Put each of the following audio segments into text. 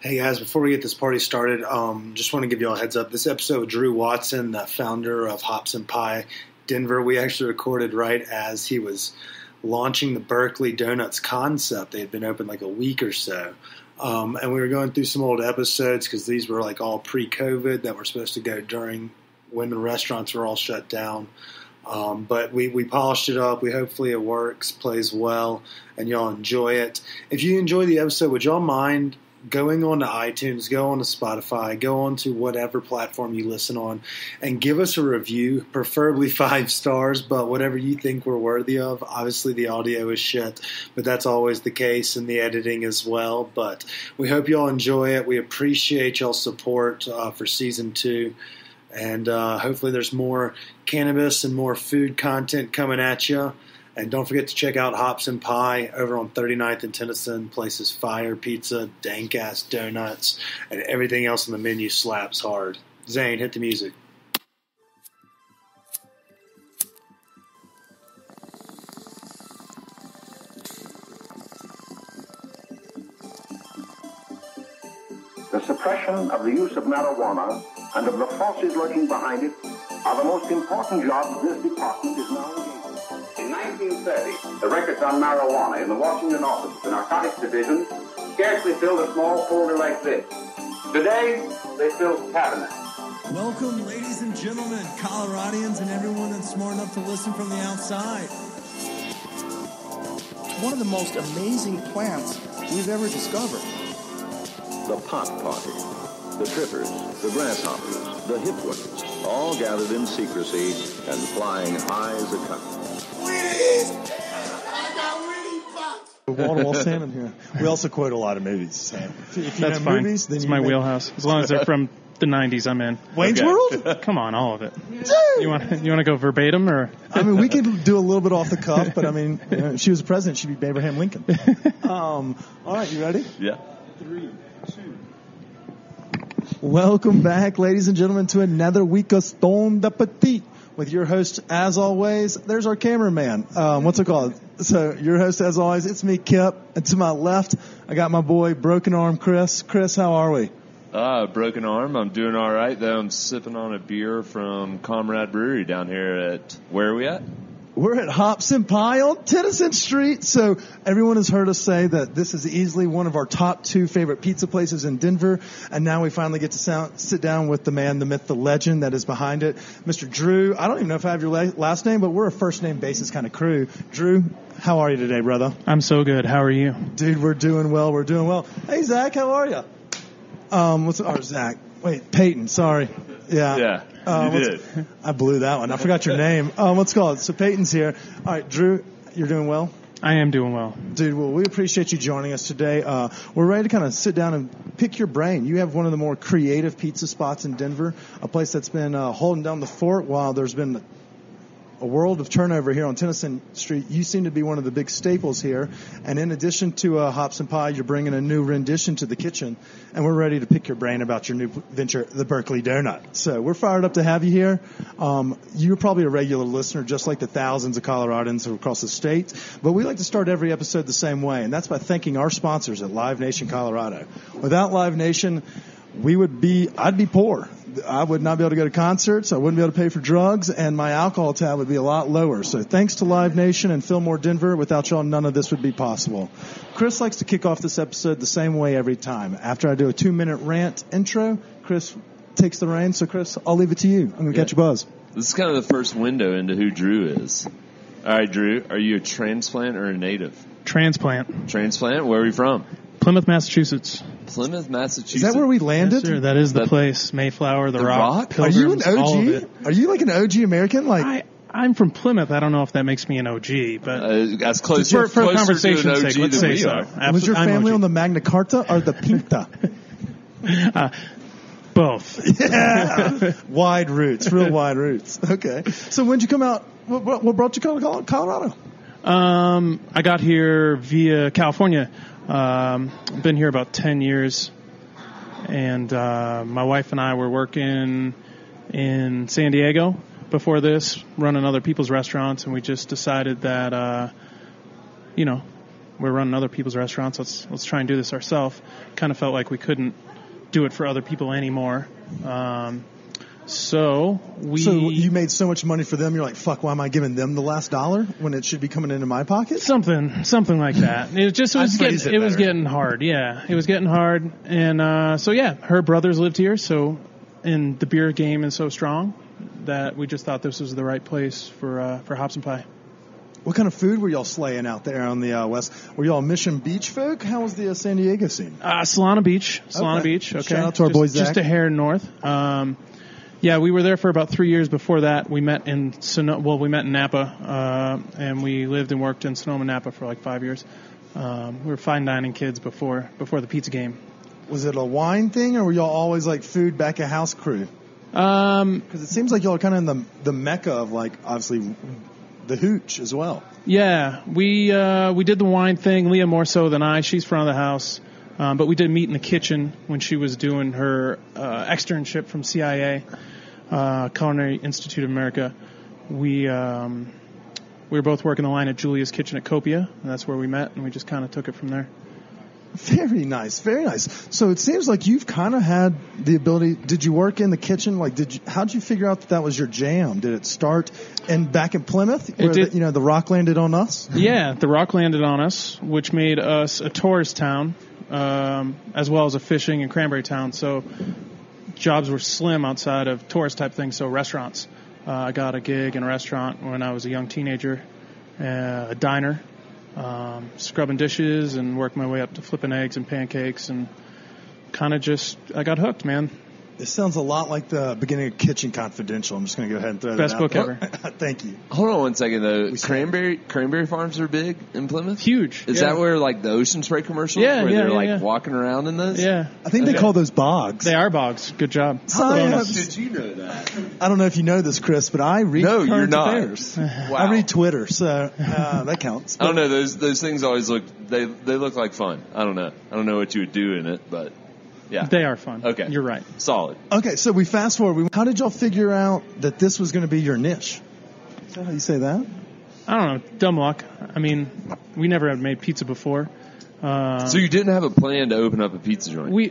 Hey guys, before we get this party started, just want to give you all a heads up. This episode with Drew Watson, the founder of HopsNPie Denver, we actually recorded right as he was launching the Berkeley Donuts concept. They had been open like a week or so. And we were going through some old episodes because these were like all pre-COVID that were supposed to go during when the restaurants were all shut down. But we polished it up. Hopefully it works, plays well, and y'all enjoy it. If you enjoy the episode, would y'all mind going on to iTunes, go on to Spotify, go on to whatever platform you listen on, and give us a review, preferably 5 stars, but whatever you think we're worthy of. Obviously, the audio is shit, but that's always the case, and the editing as well. But we hope y'all enjoy it. We appreciate y'all's support for Season 2, and hopefully there's more cannabis and more food content coming at you. And don't forget to check out HopsNPie over on 39th and Tennyson. Places fire pizza, dank-ass donuts, and everything else on the menu slaps hard. Zane, hit the music. The suppression of the use of marijuana and of the forces lurking behind it are the most important jobs this department is now engaged in. In 1930, the records on marijuana in the Washington office of the Narcotics Division scarcely filled a small folder like this. Today, they fill cabinets. Welcome, ladies and gentlemen, Coloradians, and everyone that's smart enough to listen from the outside. One of the most amazing plants we've ever discovered. The pot party, the trippers, the grasshoppers, the hip ones, all gathered in secrecy and flying high as a kite. Wall-to-wall salmon here. We also quote a lot of movies. So if you That's know fine. movies, then it's you my make... wheelhouse. As long as they're from the 90s, I'm in. Wayne's World? Come on, all of it. Dude. You want to go verbatim or? I mean, we can do a little bit off the cuff, but I mean, if she was president, she'd be Abraham Lincoln. All right, you ready? Yeah. 3, 2. Welcome back, ladies and gentlemen, to another week of Stone Appetit with your host, as always. There's our cameraman. What's it called? So your host, as always, it's me, Kip. And to my left, I got my boy, Broken Arm Chris. Chris, how are we? Broken Arm. I'm doing all right, though. I'm sipping on a beer from Comrade Brewery down here at, where are we at? We're at HopsNPie on Tennyson Street. So everyone has heard us say that this is easily one of our top 2 favorite pizza places in Denver. And now we finally get to sit down with the man, the myth, the legend that is behind it. Mr. Drew, I don't even know if I have your last name, but we're a first name basis kind of crew. Drew, how are you today, brother? I'm so good. How are you? Dude, we're doing well. We're doing well. Hey, Zach, how are you? Zach. Wait, Peyton, sorry. Yeah, you did. I blew that one. I forgot your name. What's it called? So Peyton's here. All right, Drew, you're doing well? I am doing well. Dude, well, we appreciate you joining us today. We're ready to kind of sit down and pick your brain. You have one of the more creative pizza spots in Denver, a place that's been holding down the fort while there's been a world of turnover here on Tennyson Street. You seem to be one of the big staples here. And in addition to HopsNPie, you're bringing a new rendition to the kitchen. And we're ready to pick your brain about your new venture, the Berkeley Donut. So we're fired up to have you here. You're probably a regular listener, just like the thousands of Coloradans across the state. But we like to start every episode the same way, and that's by thanking our sponsors at Live Nation Colorado. Without Live Nation, I'd be poor. I would not be able to go to concerts. I wouldn't be able to pay for drugs, and my alcohol tab would be a lot lower. So thanks to Live Nation and Fillmore Denver. Without y'all, none of this would be possible. Chris likes to kick off this episode the same way every time. After I do a 2-minute rant intro, Chris takes the reins. So Chris, I'll leave it to you. I'm going to catch a buzz. This is kind of the first window into who Drew is. All right, Drew, are you a transplant or a native? Transplant. Transplant? Where are you from? Plymouth, Massachusetts. Plymouth, Massachusetts. Is that where we landed? Yes, sir. That is the place. Mayflower, the Rock. Are you an Pilgrims, all of it. OG? Are you like an OG American? Like I'm from Plymouth. I don't know if that makes me an OG, but as close for closer conversation's to an OG sake, let's than say we so. are. was your I'm family OG. on the Magna Carta or the Pinta? Both. Yeah. Wide roots, real wide roots. Okay. So when'd you come out? What brought you to Colorado? I got here via California. Been here about 10 years. And my wife and I were working in San Diego before this, running other people's restaurants, and we just decided that, we're running other people's restaurants. Let's try and do this ourselves. Kind of felt like we couldn't do it for other people anymore. So you made so much money for them, you're like, fuck, why am I giving them the last dollar when it should be coming into my pocket? Something like that. It was getting hard. Yeah, it was getting hard. And her brothers lived here, and the beer game is so strong that we just thought this was the right place for HopsNPie. What kind of food were y'all slaying out there on the West? Were y'all Mission Beach folk? How was the San Diego scene? Solana Beach. Okay. Shout out to our boy Zach. Just a hair north. Yeah, we were there for about 3 years before that. We met in Napa, and we lived and worked in Sonoma, Napa for like 5 years. We were fine dining kids before the pizza game. Was it a wine thing, or were y'all always like food back of house crew? Because it seems like y'all are kind of in the mecca of like obviously the hooch as well. Yeah, we did the wine thing. Leah more so than I. She's front of the house. But we did meet in the kitchen when she was doing her externship from CIA, Culinary Institute of America. We were both working the line at Julia's Kitchen at Copia, and that's where we met, and we just kind of took it from there. Very nice, very nice. So it seems like you've kind of had the ability. Did you work in the kitchen? Like, how'd you figure out that was your jam? Did it start back in Plymouth, where the rock landed on us? Yeah, the rock landed on us, which made us a tourist town. As well as a fishing and cranberry town, so jobs were slim outside of tourist type things. So restaurants, I got a gig in a restaurant when I was a young teenager, a diner, scrubbing dishes and worked my way up to flipping eggs and pancakes, and kind of I got hooked, man. This sounds a lot like the beginning of Kitchen Confidential. I'm just going to go ahead and throw that out. Best book ever. Thank you. Hold on one second, though. Cranberry farms are big in Plymouth? Huge. Is that where, like, the Ocean Spray commercials? Where they're walking around in those? Yeah. I think they call those bogs. They are bogs. Good job. Did you know that? I don't know if you know this, Chris, but I read current affairs. Wow. I read Twitter, so that counts. I don't know. Those things always look like fun. I don't know what you would do in it, but... Yeah. They are fun. Okay. You're right. Solid. Okay, so we fast forward. How did y'all figure out that this was going to be your niche? Is that how you say that? I don't know. Dumb luck. I mean, we never had made pizza before. So you didn't have a plan to open up a pizza joint? We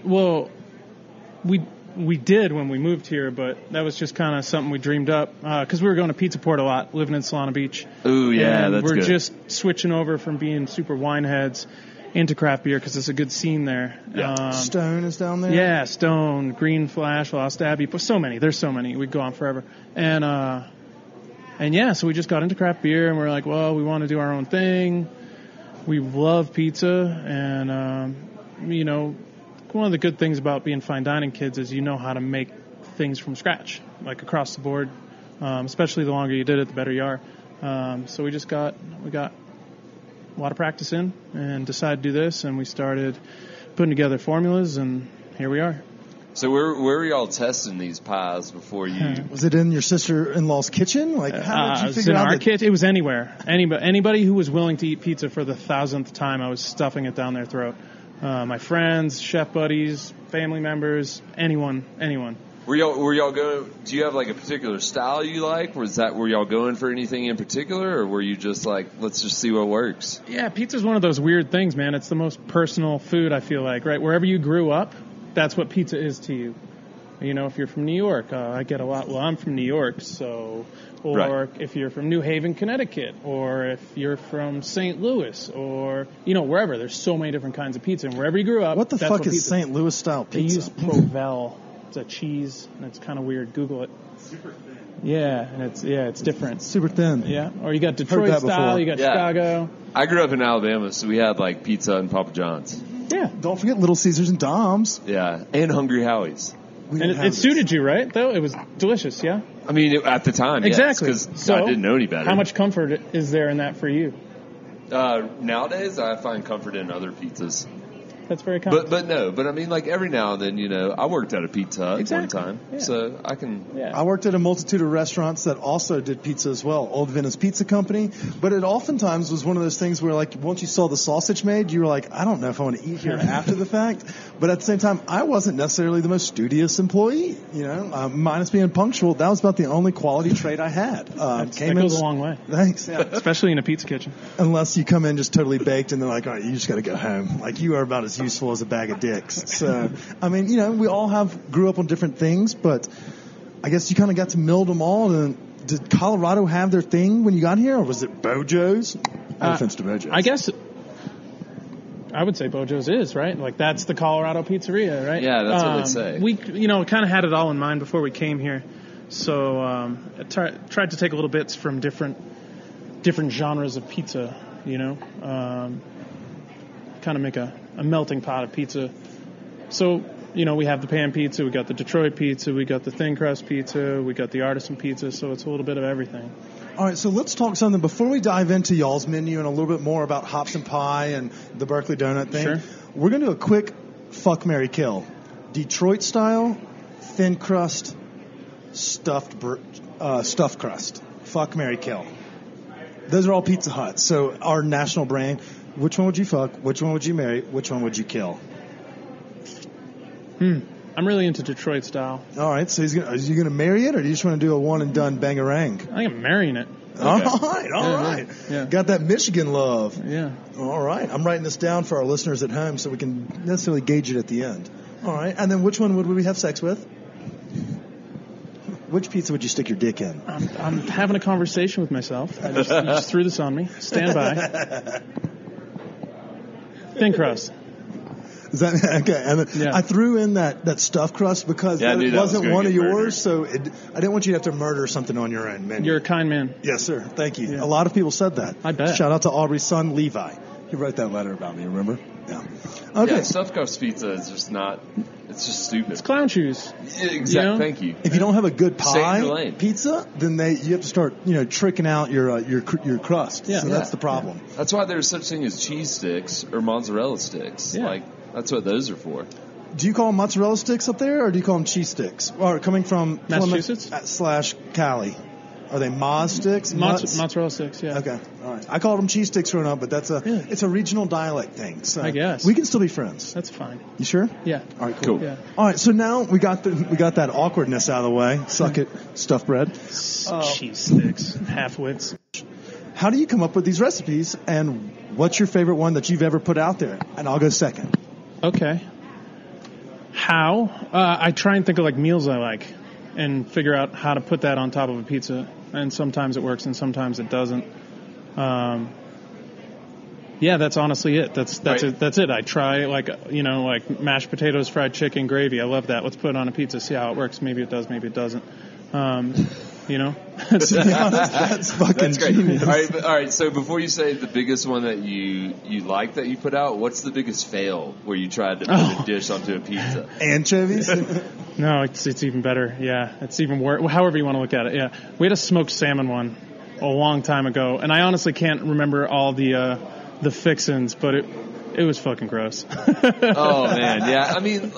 did when we moved here, but that was just kind of something we dreamed up because we were going to Pizza Port a lot, living in Solana Beach. Ooh, yeah, and that's good. We're just switching over from being super wine heads into craft beer because it's a good scene there. Yeah. Stone is down there? Yeah, Stone, Green Flash, Lost Abbey. So many. There's so many. We'd go on forever. And so we just got into craft beer, and we're like, well, we want to do our own thing. We love pizza, and, one of the good things about being fine dining kids is you know how to make things from scratch, like across the board, especially the longer you did it, the better you are. So we got a lot of practice in and decided to do this, and we started putting together formulas, and here we are. So where were y'all testing these pies before you? Was it in your sister-in-law's kitchen? Like, how did you figure out that? Kitchen? It was anywhere. Anybody who was willing to eat pizza for the 1,000th time, I was stuffing it down their throat. My friends, chef buddies, family members, anyone. Were y'all going? Do you have like a particular style you like? Were y'all going for anything in particular, or were you just like, let's just see what works? Yeah, pizza's one of those weird things, man. It's the most personal food, I feel like, right? Wherever you grew up, that's what pizza is to you. You know, if you're from New York, I get a lot. Well, I'm from New York, so. Or right. If you're from New Haven, Connecticut, or if you're from St. Louis, or, wherever. There's so many different kinds of pizza, and wherever you grew up, what the fuck is St. Louis style pizza? They use Provel. It's a cheese, and it's kind of weird. Google it. Super thin. Yeah, and it's different. Super thin. Yeah, or you got Detroit style, before. You got Chicago. I grew up in Alabama, so we had like pizza and Papa John's. Yeah. Don't forget Little Caesars and Dom's. Yeah, and Hungry Howie's. And it suited you, right? Though it was delicious, yeah. I mean, at the time, exactly. Because I didn't know any better. How much comfort is there in that for you? Nowadays, I find comfort in other pizzas. That's very common. But I mean, like every now and then, I worked at a Pizza Hut one time, Yeah. so I can. Yeah. I worked at a multitude of restaurants that also did pizza as well. Old Venice Pizza Company. But it oftentimes was one of those things where, like, once you saw the sausage made, you were like, I don't know if I want to eat here after the fact. But at the same time, I wasn't necessarily the most studious employee. Minus being punctual, that was about the only quality trait I had. That goes a long way. Thanks. Yeah. Especially in a pizza kitchen. Unless you come in just totally baked and they're like, all right, you just got to go home. Like, you are about as useful as a bag of dicks. So, I mean, we all grew up on different things, but I guess you kind of got to meld them all. And did Colorado have their thing when you got here, or was it Bojo's? No offense to Bojo's. I guess I would say Bojo's is, right? Like, that's the Colorado pizzeria, right? Yeah, that's what they say. We, kind of had it all in mind before we came here. So I tried to take a little bits from different genres of pizza, kind of make a melting pot of pizza. So, we have the pan pizza, we got the Detroit pizza, we got the thin crust pizza, we got the artisan pizza, so it's a little bit of everything. All right, so let's talk something before we dive into y'all's menu and a little bit more about HopsNPie and the Berkeley Donut thing. Sure. We're going to do a quick fuck, marry, kill. Detroit style, thin crust, stuffed crust. Fuck, marry, kill. Those are all Pizza Hut. So our national brand. Which one would you fuck? Which one would you marry? Which one would you kill? I'm really into Detroit style. All right, so is you going to marry it, or do you just want to do a one and done bangarang? I think I'm marrying it. All right. Yeah. Got that Michigan love. Yeah. All right. I'm writing this down for our listeners at home so we can necessarily gauge it at the end. All right. And then which one would we have sex with? Which pizza would you stick your dick in? I'm having a conversation with myself. You just threw this on me. Stand by. Thin crust. Is that okay? And then I threw in that stuffed crust because it wasn't one of yours, so I didn't want you to have to murder something on your own menu. You're a kind man. Yes, sir. Thank you. Yeah. A lot of people said that. I bet. Shout out to Aubrey's son, Levi. He wrote that letter about me, remember? Yeah. Okay. Yeah, stuffed crust pizza is just not. It's just stupid. It's clown shoes. Exactly. Thank you. If you don't have a good Stay in your pie lane. pizza, then you have to start tricking out your crust. Yeah. So that's the problem. That's why there's such thing as cheese sticks or mozzarella sticks. Yeah. Like that's what those are for. Do you call them mozzarella sticks up there, or do you call them cheese sticks? Or coming from Massachusetts / Cali, are they Moz sticks? Mozzarella sticks. Yeah. Okay, all right. I called them cheese sticks growing up, but it's a regional dialect thing. So I guess we can still be friends. That's fine. You sure? Yeah. All right, cool. Yeah. All right, so now we got that awkwardness out of the way. Suck it, stuffed bread. Cheese sticks, half-wits. How do you come up with these recipes, and what's your favorite one that you've ever put out there? And I'll go second. Okay. How? I try and think of like meals I like and figure out how to put that on top of a pizza. And sometimes it works and sometimes it doesn't. Yeah, that's honestly it. That's right. it. That's it. I try like mashed potatoes, fried chicken, gravy. I love that. Let's put it on a pizza, see how it works. Maybe it does, maybe it doesn't. To be honest, that's fucking great. genius. All right. So before you say the biggest one that you like that you put out, what's the biggest fail where you tried to put a dish onto a pizza? Anchovies? No, it's even better. Yeah, it's even worse. However you want to look at it. Yeah, we had a smoked salmon one a long time ago, and I honestly can't remember all the fixins, but it was fucking gross. Oh man, yeah. I mean,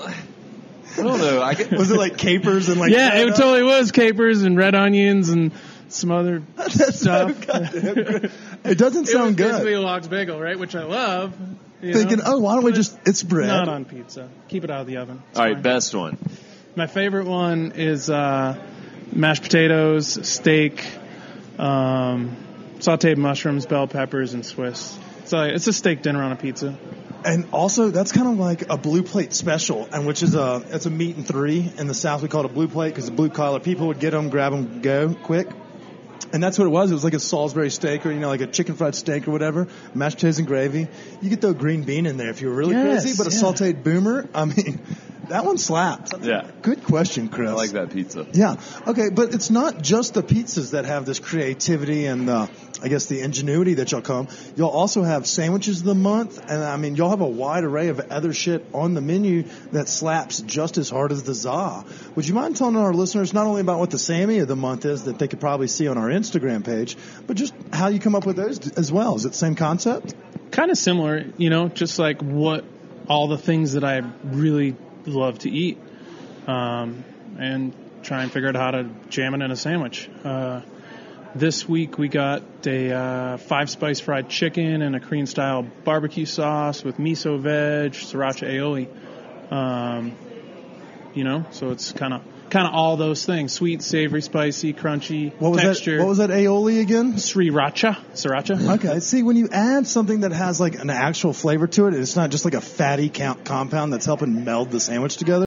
I don't know. Was it like capers and like? Yeah, it totally was capers and red onions and some other stuff. So it doesn't sound good. It was basically a lox bagel, right? Which I love. Thinking, why don't we just? It's bread. Not on pizza. Keep it out of the oven. It's all right, fine. best one. My favorite one is mashed potatoes, steak, sautéed mushrooms, bell peppers, and Swiss. So it's a steak dinner on a pizza. And also, that's kind of like a blue plate special, and which is it's a meat and three. In the South, we call it a blue plate because the blue collar people would get them, grab them, go quick. And that's what it was. It was like a Salisbury steak or, like a chicken fried steak or whatever, mashed potatoes and gravy. You get the green bean in there if you were really crazy, but a sautéed boomer, I mean, that one slaps. Yeah. Good question, Chris. I like that pizza. Yeah. Okay, but it's not just the pizzas that have this creativity and I guess the ingenuity that y'all come. Y'all also have sandwiches of the month, and I mean, y'all have a wide array of other shit on the menu that slaps just as hard as the za. Would you mind telling our listeners not only about what the Sammy of the month is that they could probably see on our Instagram page, but just how you come up with those as well? Is it the same concept? Kind of similar, just like what all the things that I really love to eat, and try and figure out how to jam it in a sandwich. This week we got a 5-spice fried chicken and a Korean style barbecue sauce with miso veg, sriracha aioli. So it's kind of all those things: sweet, savory, spicy, crunchy, texture. What was that aioli again? Sriracha. Okay. See, when you add something that has like an actual flavor to it, it's not just like a fatty compound that's helping meld the sandwich together.